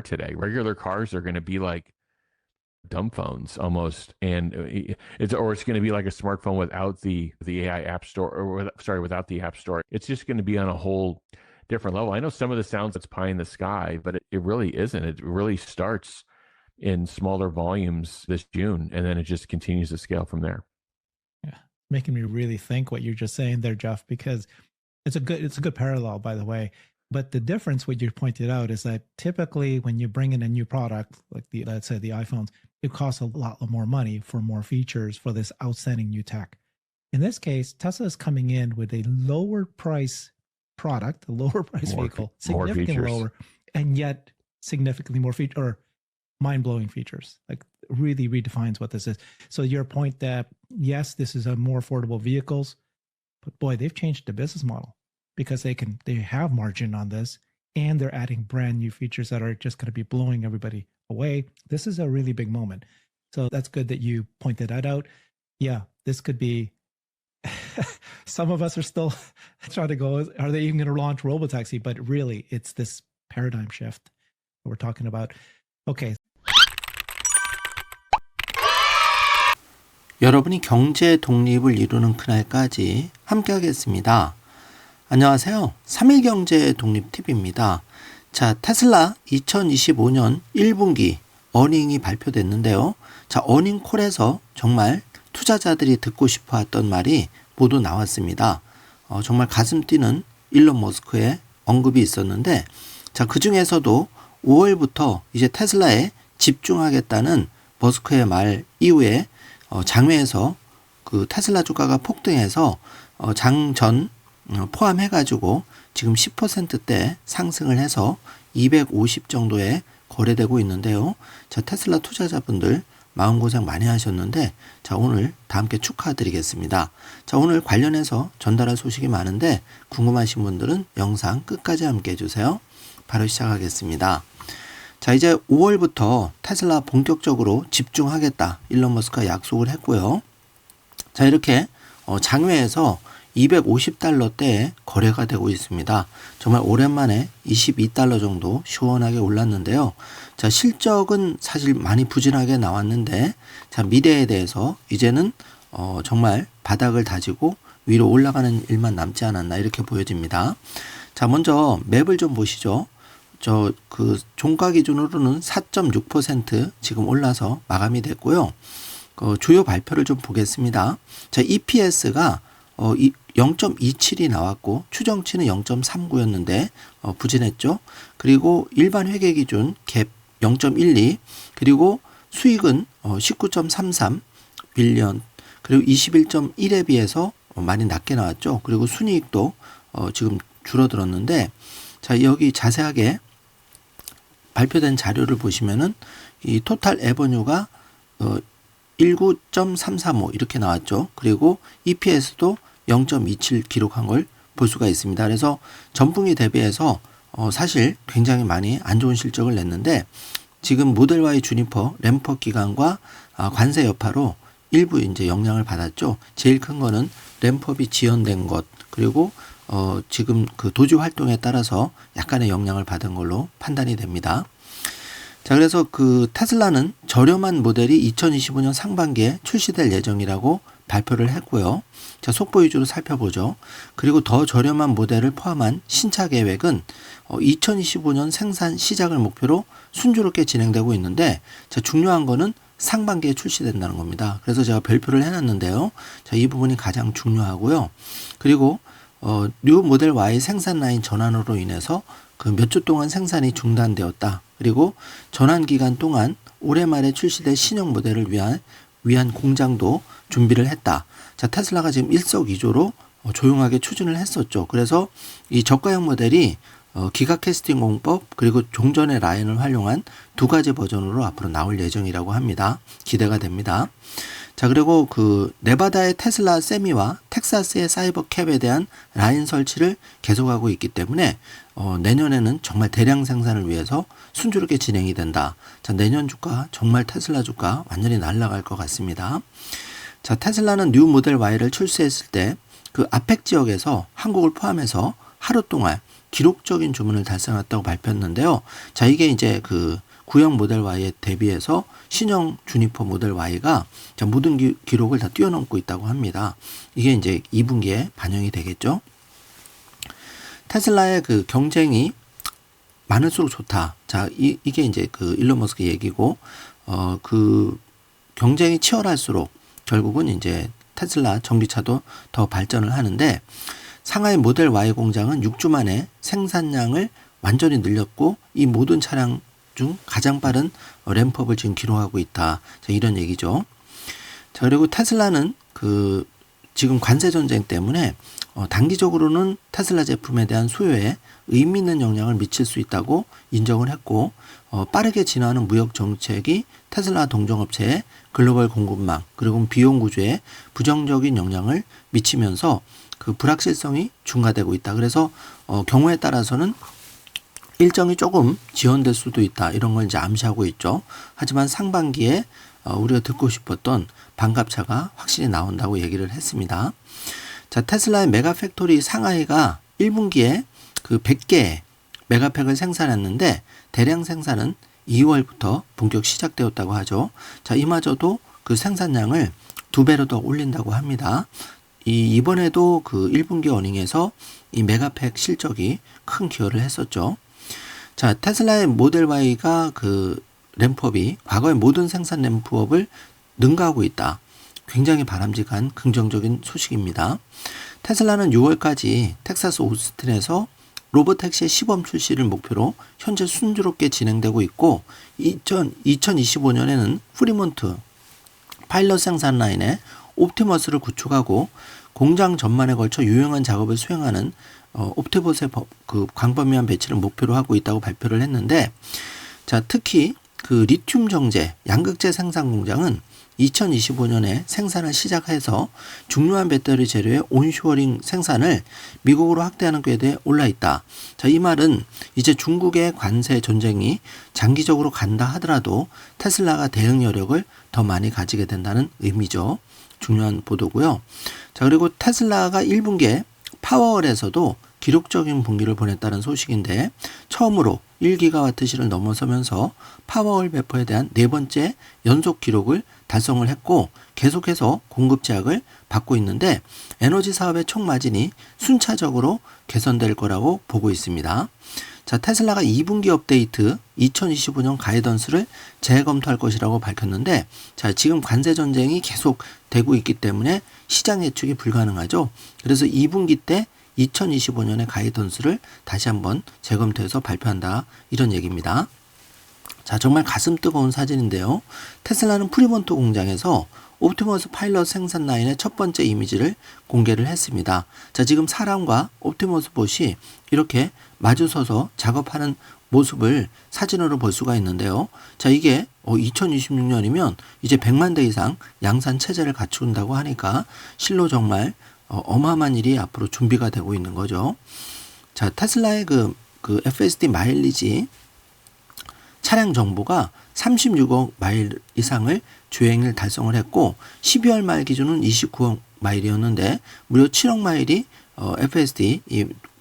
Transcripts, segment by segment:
today. Regular cars are going to be like dumb phones almost, and it's going to be like a smartphone without the AI app store, or without the app store. It's just going to be on a whole different level. I know some of the sounds it's pie in the sky, but it really isn't. It really starts in smaller volumes this June, and then it just continues to scale from there. Yeah, making me really think what you're just saying there, Jeff, because it's a good parallel, by the way. But the difference, what you pointed out, is that typically when you bring in a new product, like let's say the iPhones, it costs a lot more money for more features for this outstanding new tech. In this case, Tesla is coming in with a lower price product, a lower price vehicle, more significantly features. lower, and yet significantly more feature or mind blowing features. Like really redefines what this is. So your point that yes, this is a more affordable vehicles, but boy, they've changed the business model because they have margin on this, and they're adding brand new features that are just going to be blowing everybody away. This is a really big moment. So that's good that you pointed that out. Yeah, this could be some of us are still trying to go, are they even going to launch Robotaxi? But really, it's this paradigm shift that we're talking about. Okay. 여러분이 경제 독립을 이루는 그날까지 함께하겠습니다. 안녕하세요. 3일 경제 독립 팁입니다. 자, 테슬라 2025년 1분기 어닝이 발표됐는데요. 자, 어닝콜에서 정말 투자자들이 듣고 싶어 했던 말이 모두 나왔습니다. 정말 가슴 뛰는 일론 머스크의 언급이 있었는데, 자, 그 중에서도 5월부터 이제 테슬라에 집중하겠다는 머스크의 말 이후에 장외에서 그 테슬라 주가가 폭등해서 장전 포함해가지고 지금 10%대 상승을 해서 250 정도에 거래되고 있는데요. 자, 테슬라 투자자분들 마음고생 많이 하셨는데, 자, 오늘 다 함께 축하드리겠습니다. 자, 오늘 관련해서 전달할 소식이 많은데 궁금하신 분들은 영상 끝까지 함께 해주세요. 바로 시작하겠습니다. 자, 이제 5월부터 테슬라 본격적으로 집중하겠다 일론 머스크가 약속을 했고요. 자, 이렇게 장외에서 250달러대에 거래가 되고 있습니다. 정말 오랜만에 22달러 정도 시원하게 올랐는데요. 자, 실적은 사실 많이 부진하게 나왔는데, 자, 미래에 대해서 이제는 정말 바닥을 다지고 위로 올라가는 일만 남지 않았나 이렇게 보여집니다. 자, 먼저 맵을 좀 보시죠. 그 종가 기준으로는 4.6% 지금 올라서 마감이 됐고요. 주요 발표를 좀 보겠습니다. 자, EPS가 0.27이 나왔고 추정치는 0.39였는데 부진했죠. 그리고 일반 회계 기준 갭 0.12, 그리고 수익은 19.33 빌리언, 그리고 21.1에 비해서 많이 낮게 나왔죠. 그리고 순이익도 지금 줄어들었는데, 자, 여기 자세하게 발표된 자료를 보시면은 이 토탈 에버뉴가 19.335 이렇게 나왔죠. 그리고 EPS도 0.27 기록한 걸 볼 수가 있습니다. 그래서 전분기 대비해서 사실 굉장히 많이 안 좋은 실적을 냈는데, 지금 모델 Y 주니퍼 램퍼 기간과 관세 여파로 일부 이제 영향을 받았죠. 제일 큰 거는 램퍼비 지연된 것, 그리고 지금 그 도주 활동에 따라서 약간의 영향을 받은 걸로 판단이 됩니다. 자, 그래서 그 테슬라는 저렴한 모델이 2025년 상반기에 출시될 예정이라고 발표를 했고요. 자, 속보 위주로 살펴보죠. 그리고 더 저렴한 모델을 포함한 신차 계획은 2025년 생산 시작을 목표로 순조롭게 진행되고 있는데, 자, 중요한 거는 상반기에 출시된다는 겁니다. 그래서 제가 별표를 해놨는데요. 자, 이 부분이 가장 중요하고요. 그리고 뉴 모델 Y 생산 라인 전환으로 인해서 그 몇 주 동안 생산이 중단되었다. 그리고 전환 기간 동안 올해 말에 출시될 신형 모델을 위한 공장도 준비를 했다. 자, 테슬라가 지금 일석이조로 조용하게 추진을 했었죠. 그래서 이 저가형 모델이 기가 캐스팅 공법 그리고 종전의 라인을 활용한 두 가지 버전으로 앞으로 나올 예정이라고 합니다. 기대가 됩니다. 자, 그리고 그 네바다의 테슬라 세미와 텍사스의 사이버 캡에 대한 라인 설치를 계속하고 있기 때문에 내년에는 정말 대량 생산을 위해서 순조롭게 진행이 된다. 자, 내년 주가 정말 테슬라 주가 완전히 날아갈 것 같습니다. 자, 테슬라는 뉴 모델 Y를 출시했을 때 그 아펙 지역에서 한국을 포함해서 하루 동안 기록적인 주문을 달성했다고 발표했는데요. 자, 이게 이제 그 구형 모델 Y에 대비해서 신형 주니퍼 모델 Y가 모든 기록을 다 뛰어넘고 있다고 합니다. 이게 이제 2분기에 반영이 되겠죠. 테슬라의 그 경쟁이 많을수록 좋다. 자, 이게 이제 그 일론 머스크 얘기고, 그 경쟁이 치열할수록 결국은 이제 테슬라 전기차도 더 발전을 하는데, 상하이 모델 Y 공장은 6주 만에 생산량을 완전히 늘렸고, 이 모든 차량 중 가장 빠른 램프업을 지금 기록하고 있다. 자, 이런 얘기죠. 자, 그리고 테슬라는 그 지금 관세 전쟁 때문에 단기적으로는 테슬라 제품에 대한 수요에 의미 있는 영향을 미칠 수 있다고 인정을 했고, 빠르게 진화하는 무역 정책이 테슬라 동종업체의 글로벌 공급망 그리고 비용 구조에 부정적인 영향을 미치면서 그 불확실성이 증가되고 있다. 그래서 경우에 따라서는 일정이 조금 지연될 수도 있다. 이런 걸 이제 암시하고 있죠. 하지만 상반기에 우리가 듣고 싶었던 반갑차가 확실히 나온다고 얘기를 했습니다. 자, 테슬라의 메가팩토리 상하이가 1분기에 그 100개 메가팩을 생산했는데 대량 생산은 2월부터 본격 시작되었다고 하죠. 자, 이마저도 그 생산량을 2배로 더 올린다고 합니다. 이번에도 그 1분기 어닝에서 이 메가팩 실적이 큰 기여를 했었죠. 자, 테슬라의 모델 Y가 그 램프업이 과거의 모든 생산 램프업을 능가하고 있다. 굉장히 바람직한 긍정적인 소식입니다. 테슬라는 6월까지 텍사스 오스틴에서 로보택시의 시범 출시를 목표로 현재 순조롭게 진행되고 있고, 2025년에는 프리몬트 파일럿 생산 라인에 옵티머스를 구축하고 공장 전반에 걸쳐 유용한 작업을 수행하는 옵티머스의 그 광범위한 배치를 목표로 하고 있다고 발표를 했는데, 자, 특히 그 리튬 정제 양극재 생산 공장은 2025년에 생산을 시작해서 중요한 배터리 재료의 온쇼어링 생산을 미국으로 확대하는 궤도에 올라 있다. 자, 이 말은 이제 중국의 관세 전쟁이 장기적으로 간다 하더라도 테슬라가 대응 여력을 더 많이 가지게 된다는 의미죠. 중요한 보도고요. 자, 그리고 테슬라가 1분기에 파워월에서도 기록적인 분기를 보냈다는 소식인데, 처음으로 1기가와트시를 넘어서면서 파워월 배포에 대한 네 번째 연속 기록을 달성을 했고, 계속해서 공급 제약을 받고 있는데 에너지 사업의 총 마진이 순차적으로 개선될 거라고 보고 있습니다. 자, 테슬라가 2분기 업데이트 2025년 가이던스를 재검토할 것이라고 밝혔는데, 자, 지금 관세 전쟁이 계속 되고 있기 때문에 시장 예측이 불가능하죠. 그래서 2분기 때 2025년의 가이던스를 다시 한번 재검토해서 발표한다. 이런 얘기입니다. 자, 정말 가슴 뜨거운 사진인데요. 테슬라는 프리몬트 공장에서 옵티머스 파일럿 생산 라인의 첫 번째 이미지를 공개를 했습니다. 자, 지금 사람과 옵티머스 봇이 이렇게 마주서서 작업하는 모습을 사진으로 볼 수가 있는데요. 자, 이게 2026년이면 이제 100만 대 이상 양산 체제를 갖춘다고 하니까 실로 정말 어마어마한 일이 앞으로 준비가 되고 있는 거죠. 자, 테슬라의 그 FSD 마일리지 차량 정보가 36억 마일 이상을 주행을 달성을 했고, 12월 말 기준은 29억 마일이었는데 무려 7억 마일이 FSD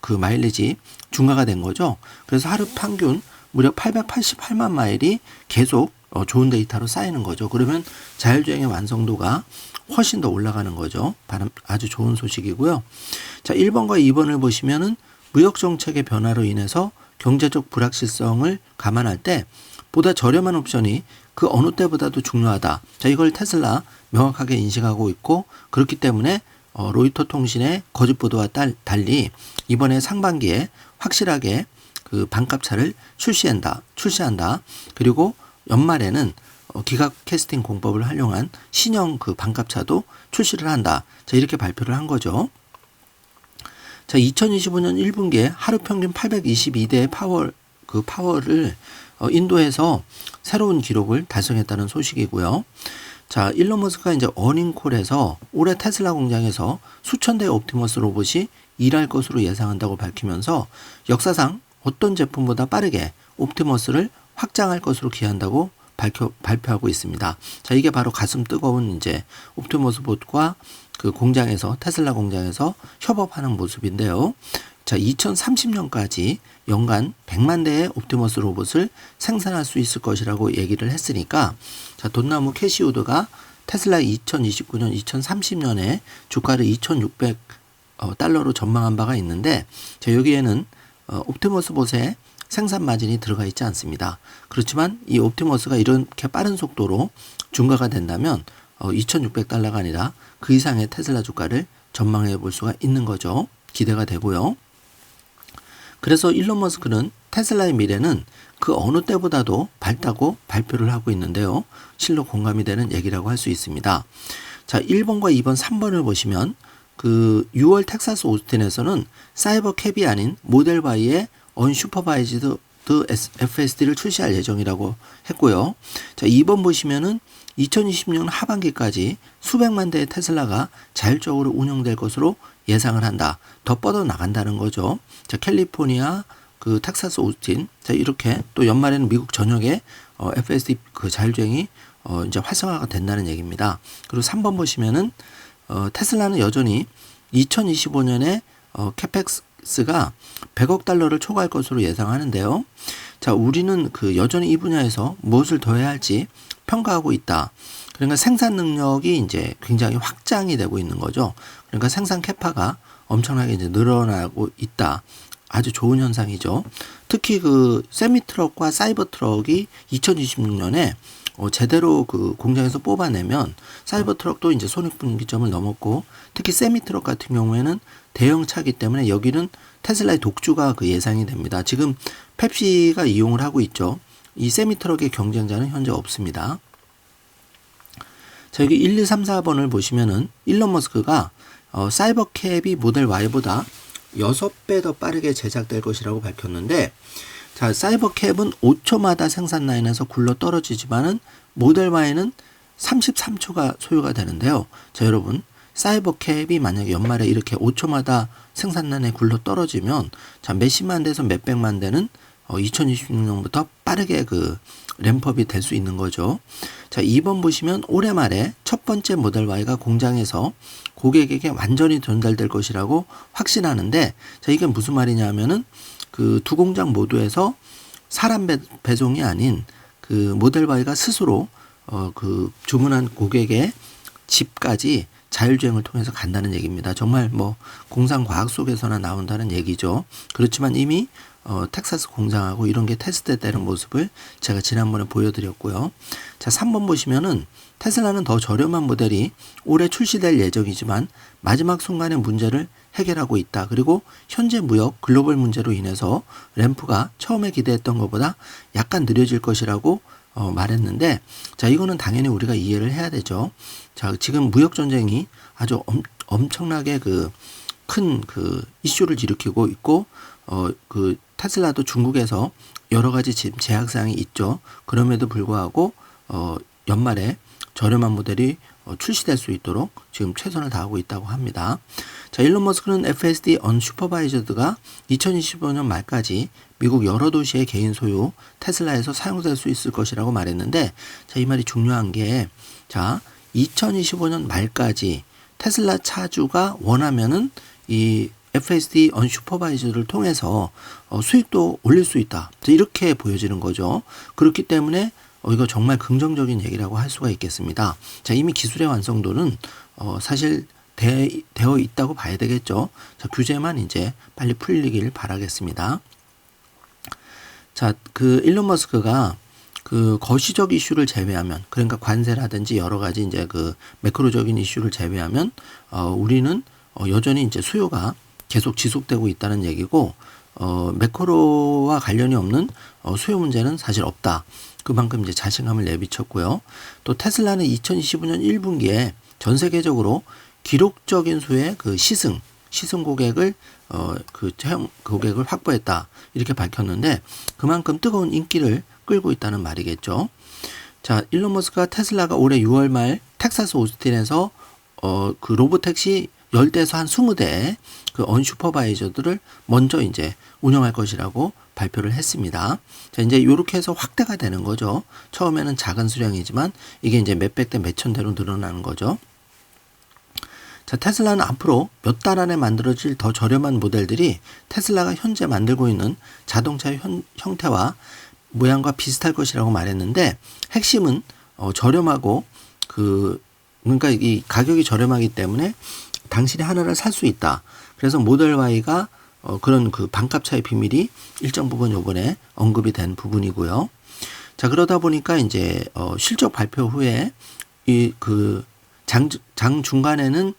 그 마일리지 중과가 된 거죠. 그래서 하루 평균 무려 888만 마일이 계속 좋은 데이터로 쌓이는 거죠. 그러면 자율주행의 완성도가 훨씬 더 올라가는 거죠. 아주 좋은 소식이고요. 자, 1번과 2번을 보시면은 무역 정책의 변화로 인해서 경제적 불확실성을 감안할 때 보다 저렴한 옵션이 그 어느 때보다도 중요하다. 자, 이걸 테슬라 명확하게 인식하고 있고, 그렇기 때문에 로이터 통신의 거짓 보도와 달리 이번에 상반기에 확실하게 그 반값차를 출시한다. 그리고 연말에는 기가 캐스팅 공법을 활용한 신형 그 반값차도 출시를 한다. 자, 이렇게 발표를 한 거죠. 자, 2025년 1분기에 하루 평균 822대의 파워를 인도에서 새로운 기록을 달성했다는 소식이고요. 자, 일론 머스크가 이제 어닝콜에서 올해 테슬라 공장에서 수천 대의 옵티머스 로봇이 일할 것으로 예상한다고 밝히면서 역사상 어떤 제품보다 빠르게 옵티머스를 확장할 것으로 기한다고 발표하고 있습니다. 자, 이게 바로 가슴 뜨거운 이제 옵티머스 봇과 그 공장에서 테슬라 공장에서 협업하는 모습인데요. 자, 2030년까지 연간 100만 대의 옵티머스 로봇을 생산할 수 있을 것이라고 얘기를 했으니까, 자, 돈나무 캐시우드가 테슬라 2029년, 2030년에 주가를 2,600 달러로 전망한 바가 있는데, 자, 여기에는 옵티머스 봇의 생산 마진이 들어가 있지 않습니다. 그렇지만 이 옵티머스가 이렇게 빠른 속도로 증가가 된다면 2,600달러가 아니라 그 이상의 테슬라 주가를 전망해 볼 수가 있는 거죠. 기대가 되고요. 그래서 일론 머스크는 테슬라의 미래는 그 어느 때보다도 밝다고 발표를 하고 있는데요. 실로 공감이 되는 얘기라고 할 수 있습니다. 자, 1번과 2번, 3번을 보시면 그 6월 텍사스 오스틴에서는 사이버 캡이 아닌 모델 Y의 언슈퍼바이즈드 FSD를 출시할 예정이라고 했고요. 자, 2번 보시면은 2020년 하반기까지 수백만 대의 테슬라가 자율적으로 운영될 것으로 예상을 한다. 더 뻗어 나간다는 거죠. 자, 캘리포니아, 그 텍사스 오스틴, 자, 이렇게 또 연말에는 미국 전역에 FSD 그 자율주행이 이제 활성화가 된다는 얘기입니다. 그리고 3번 보시면은 테슬라는 여전히 2025년에 캐펙스가 100억 달러를 초과할 것으로 예상하는데요. 자, 우리는 그 여전히 이 분야에서 무엇을 더 해야 할지 평가하고 있다. 그러니까 생산 능력이 이제 굉장히 확장이 되고 있는 거죠. 그러니까 생산 캐파가 엄청나게 이제 늘어나고 있다. 아주 좋은 현상이죠. 특히 그 세미 트럭과 사이버 트럭이 2026년에 제대로 그 공장에서 뽑아내면 사이버 트럭도 이제 손익분기점을 넘었고, 특히 세미 트럭 같은 경우에는 대형 차기 때문에 여기는 테슬라의 독주가 그 예상이 됩니다. 지금 펩시가 이용을 하고 있죠. 이 세미 트럭의 경쟁자는 현재 없습니다. 자, 여기 1, 2, 3, 4번을 보시면은 일론 머스크가 사이버 캡이 모델 Y보다 6배 더 빠르게 제작될 것이라고 밝혔는데, 자, 사이버 캡은 5초마다 생산 라인에서 굴러 떨어지지만은 모델 Y는 33초가 소요가 되는데요. 자, 여러분, 사이버 캡이 만약에 연말에 이렇게 5초마다 생산 라인에 굴러 떨어지면, 자, 몇십만 대에서 몇백만 대는 2026년부터 빠르게 그 램프업이 될 수 있는 거죠. 자, 2번 보시면 올해 말에 첫 번째 모델 Y가 공장에서 고객에게 완전히 전달될 것이라고 확신하는데, 자, 이게 무슨 말이냐 하면은 그 두 공장 모두에서 사람 배송이 아닌 그 모델 Y가 스스로 그 주문한 고객의 집까지 자율주행을 통해서 간다는 얘기입니다. 정말 뭐 공상 과학 속에서나 나온다는 얘기죠. 그렇지만 이미 텍사스 공장하고 이런 게 테스트되는 모습을 제가 지난번에 보여드렸고요. 자, 3번 보시면은 테슬라는 더 저렴한 모델이 올해 출시될 예정이지만 마지막 순간의 문제를 해결하고 있다. 그리고 현재 무역 글로벌 문제로 인해서 램프가 처음에 기대했던 것보다 약간 느려질 것이라고 말했는데, 자, 이거는 당연히 우리가 이해를 해야 되죠. 자, 지금 무역 전쟁이 아주 엄청나게 큰 이슈를 일으키고 있고, 그 테슬라도 중국에서 여러 가지 지금 제약 사항이 있죠. 그럼에도 불구하고 연말에 저렴한 모델이 출시될 수 있도록 지금 최선을 다하고 있다고 합니다. 자, 일론 머스크는 FSD 언슈퍼바이저드가 2025년 말까지 미국 여러 도시의 개인 소유 테슬라에서 사용될 수 있을 것이라고 말했는데, 자, 이 말이 중요한 게, 자, 2025년 말까지 테슬라 차주가 원하면은 이 FSD 언슈퍼바이저를 통해서 수익도 올릴 수 있다. 이렇게 보여지는 거죠. 그렇기 때문에 이거 정말 긍정적인 얘기라고 할 수가 있겠습니다. 자, 이미 기술의 완성도는 사실 되어 있다고 봐야 되겠죠. 자, 규제만 이제 빨리 풀리길 바라겠습니다. 자, 그 일론 머스크가 그 거시적 이슈를 제외하면, 그러니까 관세라든지 여러 가지 이제 그 매크로적인 이슈를 제외하면 우리는 여전히 이제 수요가 계속 지속되고 있다는 얘기고, 매크로와 관련이 없는 수요 문제는 사실 없다. 그만큼 이제 자신감을 내비쳤고요. 또 테슬라는 2025년 1분기에 전 세계적으로 기록적인 수의 그 시승 고객을 고객을 확보했다. 이렇게 밝혔는데, 그만큼 뜨거운 인기를 끌고 있다는 말이겠죠. 자, 일론 머스크가 테슬라가 올해 6월 말 텍사스 오스틴에서 그 로보택시 10대에서 한 20대 그 언슈퍼바이저들을 먼저 이제 운영할 것이라고 발표를 했습니다. 자, 이제 이렇게 해서 확대가 되는 거죠. 처음에는 작은 수량이지만 이게 이제 몇백 대 몇천 대로 늘어나는 거죠. 자, 테슬라는 앞으로 몇 달 안에 만들어질 더 저렴한 모델들이 테슬라가 현재 만들고 있는 자동차의 형태와 모양과 비슷할 것이라고 말했는데, 핵심은 저렴하고 그러니까 이 가격이 저렴하기 때문에 당신이 하나를 살 수 있다. 그래서 모델 Y가 그런 그 반값 차의 비밀이 일정 부분 요번에 언급이 된 부분이고요. 자, 그러다 보니까 이제 실적 발표 후에 이 그 장 중간에는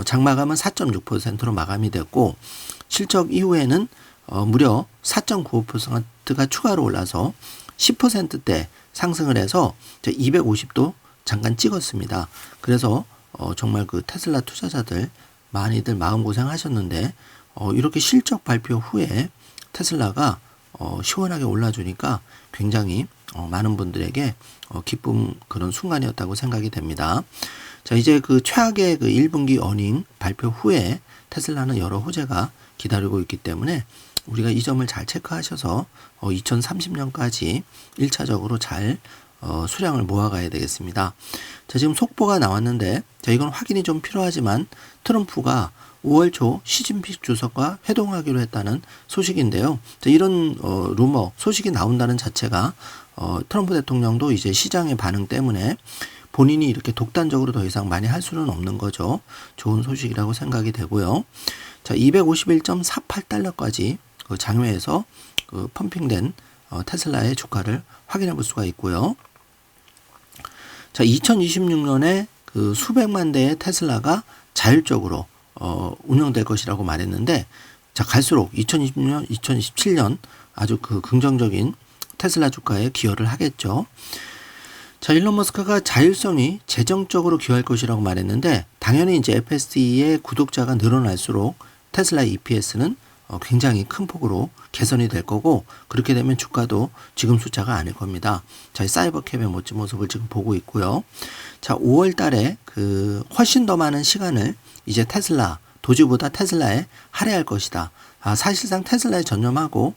장 마감은 4.6%로 마감이 됐고, 실적 이후에는 무려 4.95%가 추가로 올라서 10%대 상승을 해서 250도 잠깐 찍었습니다. 그래서 정말 그 테슬라 투자자들 많이들 마음고생 하셨는데, 이렇게 실적 발표 후에 테슬라가 시원하게 올라주니까 굉장히 많은 분들에게 기쁨 그런 순간이었다고 생각이 됩니다. 자, 이제 그 최악의 그 1분기 어닝 발표 후에 테슬라는 여러 호재가 기다리고 있기 때문에 우리가 이 점을 잘 체크하셔서 2030년까지 1차적으로 잘 수량을 모아가야 되겠습니다. 자, 지금 속보가 나왔는데, 자, 이건 확인이 좀 필요하지만 트럼프가 5월 초 시진핑 주석과 회동하기로 했다는 소식인데요. 자, 이런 루머 소식이 나온다는 자체가 트럼프 대통령도 이제 시장의 반응 때문에 본인이 이렇게 독단적으로 더 이상 많이 할 수는 없는 거죠. 좋은 소식이라고 생각이 되고요. 자, 251.48달러까지 그 장외에서 그 펌핑된 테슬라의 주가를 확인해 볼 수가 있고요. 자, 2026년에 그 수백만 대의 테슬라가 자율적으로 운영될 것이라고 말했는데, 자, 갈수록 2026년, 2027년 아주 그 긍정적인 테슬라 주가에 기여를 하겠죠. 자, 일론 머스크가 자율성이 재정적으로 기여할 것이라고 말했는데, 당연히 이제 FSD의 구독자가 늘어날수록 테슬라의 EPS는 굉장히 큰 폭으로 개선이 될 거고, 그렇게 되면 주가도 지금 숫자가 아닐 겁니다. 자, 사이버캡의 멋진 모습을 지금 보고 있고요. 자, 5월 달에 그 훨씬 더 많은 시간을 이제 도지보다 테슬라에 할애할 것이다. 사실상 테슬라에 전념하고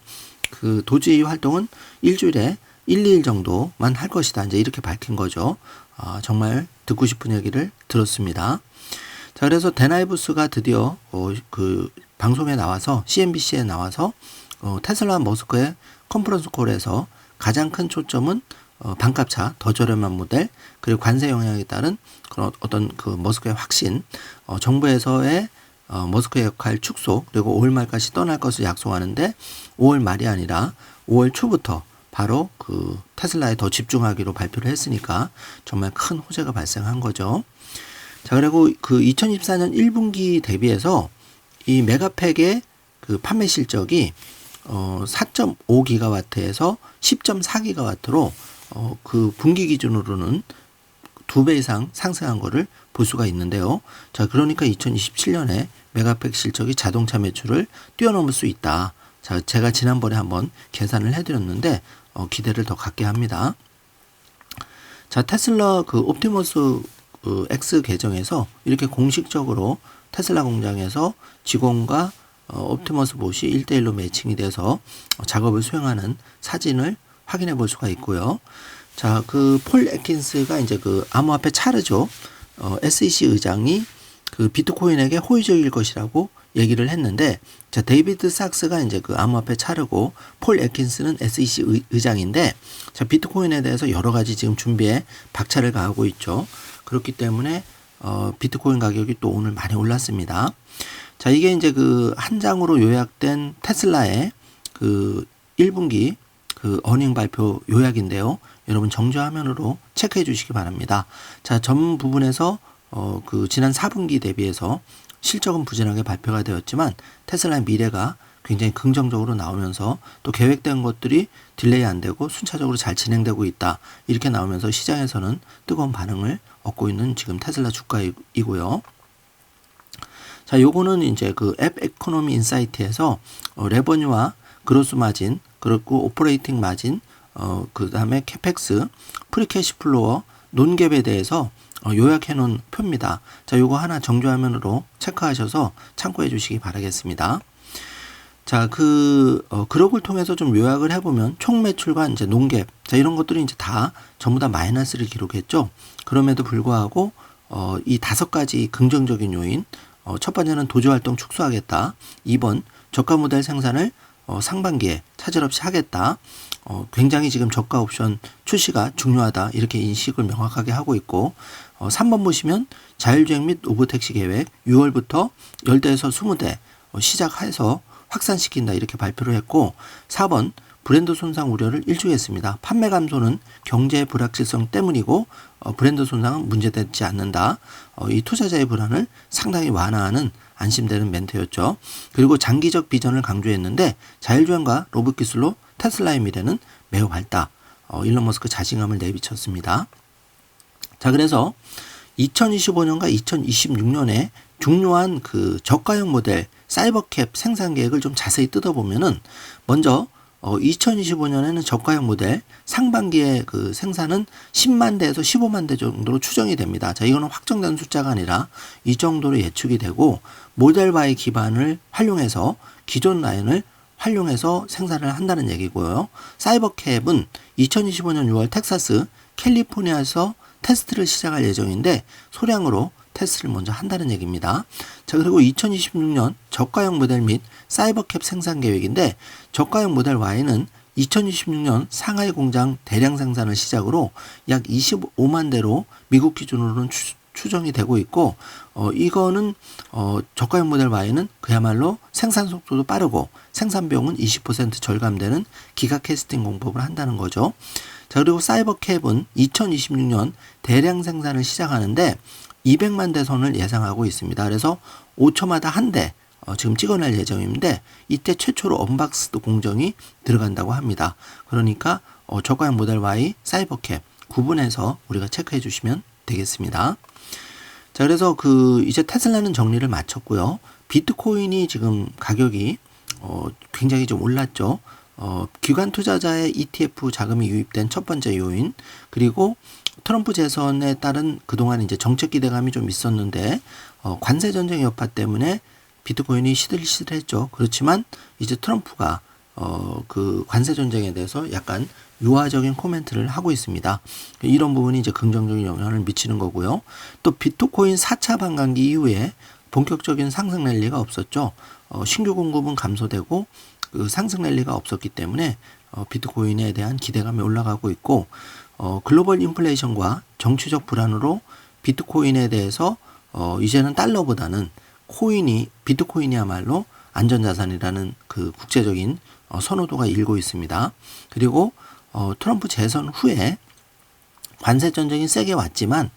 그 도지 활동은 일주일에 1, 2일 정도만 할 것이다. 이제 이렇게 밝힌 거죠. 정말 듣고 싶은 얘기를 들었습니다. 자, 그래서 데나이브스가 드디어 그 방송에 나와서 CNBC에 나와서 테슬라 머스크의 컨퍼런스 콜에서 가장 큰 초점은 반값차 더 저렴한 모델, 그리고 관세 영향에 따른 그런 어떤 그 머스크의 확신, 정부에서의 머스크의 역할 축소, 그리고 5월 말까지 떠날 것을 약속하는데 5월 말이 아니라 5월 초부터 바로 그 테슬라에 더 집중하기로 발표를 했으니까 정말 큰 호재가 발생한 거죠. 자, 그리고 그 2024년 1분기 대비해서 이 메가팩의 그 판매 실적이 4.5기가와트에서 10.4기가와트로 그 분기 기준으로는 2배 이상 상승한 거를 볼 수가 있는데요. 자, 그러니까 2027년에 메가팩 실적이 자동차 매출을 뛰어넘을 수 있다. 자, 제가 지난번에 한번 계산을 해드렸는데 기대를 더 갖게 합니다. 자, 테슬라 그 옵티머스 X 계정에서 이렇게 공식적으로 테슬라 공장에서 직원과 옵티머스 봇이 1대1로 매칭이 돼서 작업을 수행하는 사진을 확인해 볼 수가 있고요. 자, 그 폴 애킨스가 이제 그 암호화폐 차르죠. SEC 의장이 그 비트코인에게 호의적일 것이라고 얘기를 했는데, 자, 데이비드 sak스가 이제 그 암호화폐 차르고 폴 애킨스는 SEC 의장인데, 자, 비트코인에 대해서 여러 가지 지금 준비에 박차를 가하고 있죠. 그렇기 때문에 비트코인 가격이 또 오늘 많이 올랐습니다. 자, 이게 이제 그 한 장으로 요약된 테슬라의 그 1분기 그 어닝 발표 요약인데요. 여러분 정주 화면으로 체크해 주시기 바랍니다. 자, 전 부분에서 그 지난 4분기 대비해서 실적은 부진하게 발표가 되었지만 테슬라의 미래가 굉장히 긍정적으로 나오면서 또 계획된 것들이 딜레이 안 되고 순차적으로 잘 진행되고 있다. 이렇게 나오면서 시장에서는 뜨거운 반응을 얻고 있는 지금 테슬라 주가이고요. 자, 요거는 이제 그 앱 에코노미 인사이트에서 레버뉴와 그로스 마진, 그리고 오퍼레이팅 마진, 그 다음에 캐펙스, 프리캐시 플로어, 논갭에 대해서 요약해 놓은 표입니다. 자, 요거 하나 정주화면으로 체크하셔서 참고해 주시기 바라겠습니다. 자, 그룹을 통해서 좀 요약을 해보면 총 매출과 이제 논갭, 자, 이런 것들이 이제 다 전부 다 마이너스를 기록했죠. 그럼에도 불구하고 이 5가지 긍정적인 요인. 첫 번째는 도주활동 축소하겠다. 2번 저가 모델 생산을 상반기에 차질 없이 하겠다. 굉장히 지금 저가 옵션 출시가 중요하다. 이렇게 인식을 명확하게 하고 있고 3번 보시면 자율주행 및 로보택시 계획 6월부터 10대에서 20대 시작해서 확산시킨다. 이렇게 발표를 했고 4번 브랜드 손상 우려를 일축했습니다. 판매 감소는 경제의 불확실성 때문이고 브랜드 손상은 문제되지 않는다. 이 투자자의 불안을 상당히 완화하는 안심되는 멘트였죠. 그리고 장기적 비전을 강조했는데 자율주행과 로봇 기술로 테슬라의 미래는 매우 밝다. 일론 머스크 자신감을 내비쳤습니다. 자, 그래서 2025년과 2026년에 중요한 그 저가형 모델 사이버캡 생산 계획을 좀 자세히 뜯어보면은 먼저 2025년에는 저가형 모델 상반기에 그 생산은 10만 대에서 15만 대 정도로 추정이 됩니다. 자, 이거는 확정된 숫자가 아니라 이 정도로 예측이 되고 모델 Y 기반을 활용해서 기존 라인을 활용해서 생산을 한다는 얘기고요. 사이버캡은 2025년 6월 텍사스 캘리포니아에서 테스트를 시작할 예정인데 소량으로 테스트를 먼저 한다는 얘기입니다. 자, 그리고 2026년 저가형 모델 및 사이버캡 생산 계획인데 저가형 모델 Y는 2026년 상하이 공장 대량 생산을 시작으로 약 25만 대로 미국 기준으로는 추정이 되고 있고 이거는 저가형 모델 Y는 그야말로 생산 속도도 빠르고 생산 비용은 20% 절감되는 기가 캐스팅 공법을 한다는 거죠. 자, 그리고 사이버캡은 2026년 대량 생산을 시작하는데 200만 대 선을 예상하고 있습니다. 그래서 5초마다 한 대 지금 찍어낼 예정인데 이때 최초로 언박스드 공정이 들어간다고 합니다. 그러니까 저가형 모델 Y, 사이버캡 구분해서 우리가 체크해 주시면 되겠습니다. 자, 그래서 이제 테슬라는 정리를 마쳤고요. 비트코인이 지금 가격이 굉장히 좀 올랐죠. 기관 투자자의 ETF 자금이 유입된 첫 번째 요인, 그리고 트럼프 재선에 따른 그동안 이제 정책 기대감이 좀 있었는데 관세 전쟁 여파 때문에 비트코인이 시들시들했죠. 그렇지만 이제 트럼프가 그 관세 전쟁에 대해서 약간 유화적인 코멘트를 하고 있습니다. 이런 부분이 이제 긍정적인 영향을 미치는 거고요. 또 비트코인 4차 반감기 이후에 본격적인 상승 랠리가 없었죠. 신규 공급은 감소되고 그 상승 랠리가 없었기 때문에 비트코인에 대한 기대감이 올라가고 있고 글로벌 인플레이션과 정치적 불안으로 비트코인에 대해서 이제는 달러보다는 비트코인이야말로 안전자산이라는 그 국제적인 선호도가 일고 있습니다. 그리고 트럼프 재선 후에 관세 전쟁이 세게 왔지만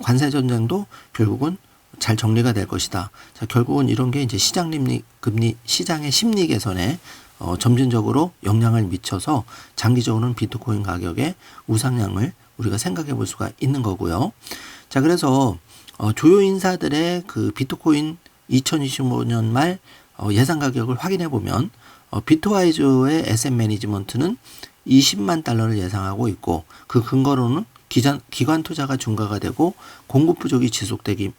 관세 전쟁도 결국은 잘 정리가 될 것이다. 자, 결국은 이런 게 이제 금리 시장의 심리 개선에 점진적으로 영향을 미쳐서 장기적으로는 비트코인 가격의 우상향을 우리가 생각해 볼 수가 있는 거고요. 자, 그래서 주요 인사들의 그 비트코인 2025년 말 예상 가격을 확인해 보면 비트와이즈의 에셋 매니지먼트는 20만 달러를 예상하고 있고 그 근거로는 기관 투자가 증가가 되고 공급 부족이 지속되기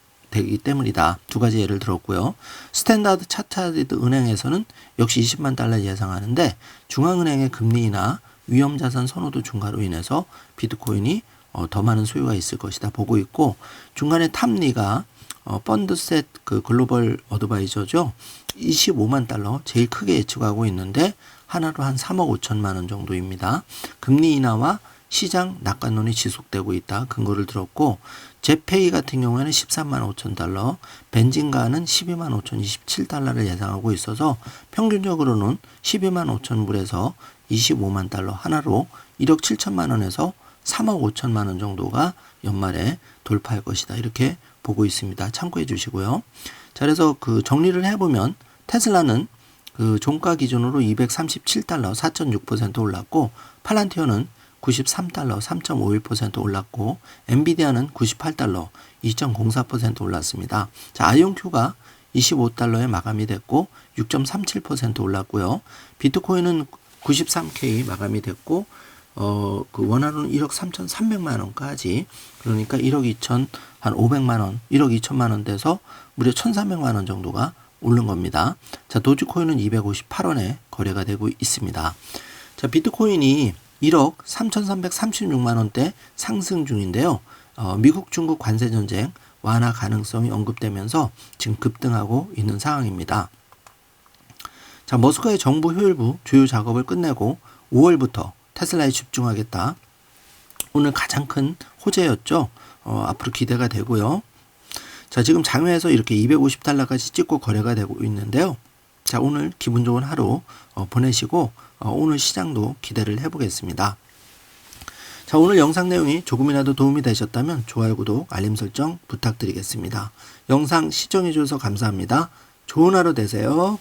때문이다. 두 가지 예를 들었고요. 스탠다드 차타드 은행에서는 역시 20만 달러 예상하는데 중앙은행의 금리나 위험자산 선호도 증가로 인해서 비트코인이 더 많은 수요가 있을 것이다 보고 있고 중간에 탐리가 펀드셋 그 글로벌 어드바이저죠. 25만 달러 제일 크게 예측하고 있는데 하나로 한 3억 5천만 원 정도입니다. 금리 인하와 시장 낙관론이 지속되고 있다. 근거를 들었고 제페이 같은 경우에는 13만 5천 달러, 벤진가는 12만 5천 27달러를 예상하고 있어서 평균적으로는 12만 5천 불에서 25만 달러 하나로 1억 7천만 원에서 3억 5천만 원 정도가 연말에 돌파할 것이다. 이렇게 보고 있습니다. 참고해 주시고요. 자, 그래서 그 정리를 해보면 테슬라는 그 종가 기준으로 237달러 4.6% 올랐고 팔란티어는 93달러 3.51% 올랐고 엔비디아는 98달러 2.04% 올랐습니다. 자, 아이온큐가 25달러에 마감이 됐고 6.37% 올랐고요. 비트코인은 93K 마감이 됐고 그 원화로는 1억 3,300만 원까지 그러니까 1억 2천 한 500만 원, 1억 2천만 원 돼서 무려 1,300만 원 정도가 오른 겁니다. 자, 도지코인은 258원에 거래가 되고 있습니다. 자, 비트코인이 1억 3,336만 원대 상승 중인데요. 미국 중국 관세 전쟁 완화 가능성이 언급되면서 지금 급등하고 있는 상황입니다. 자, 머스크의 정부 효율부 주요 작업을 끝내고 5월부터 테슬라에 집중하겠다. 오늘 가장 큰 호재였죠. 앞으로 기대가 되고요. 자, 지금 장외에서 이렇게 250달러까지 찍고 거래가 되고 있는데요. 자, 오늘 기분 좋은 하루 보내시고 오늘 시장도 기대를 해보겠습니다. 자, 오늘 영상 내용이 조금이라도 도움이 되셨다면 좋아요, 구독, 알림 설정 부탁드리겠습니다. 영상 시청해주셔서 감사합니다. 좋은 하루 되세요.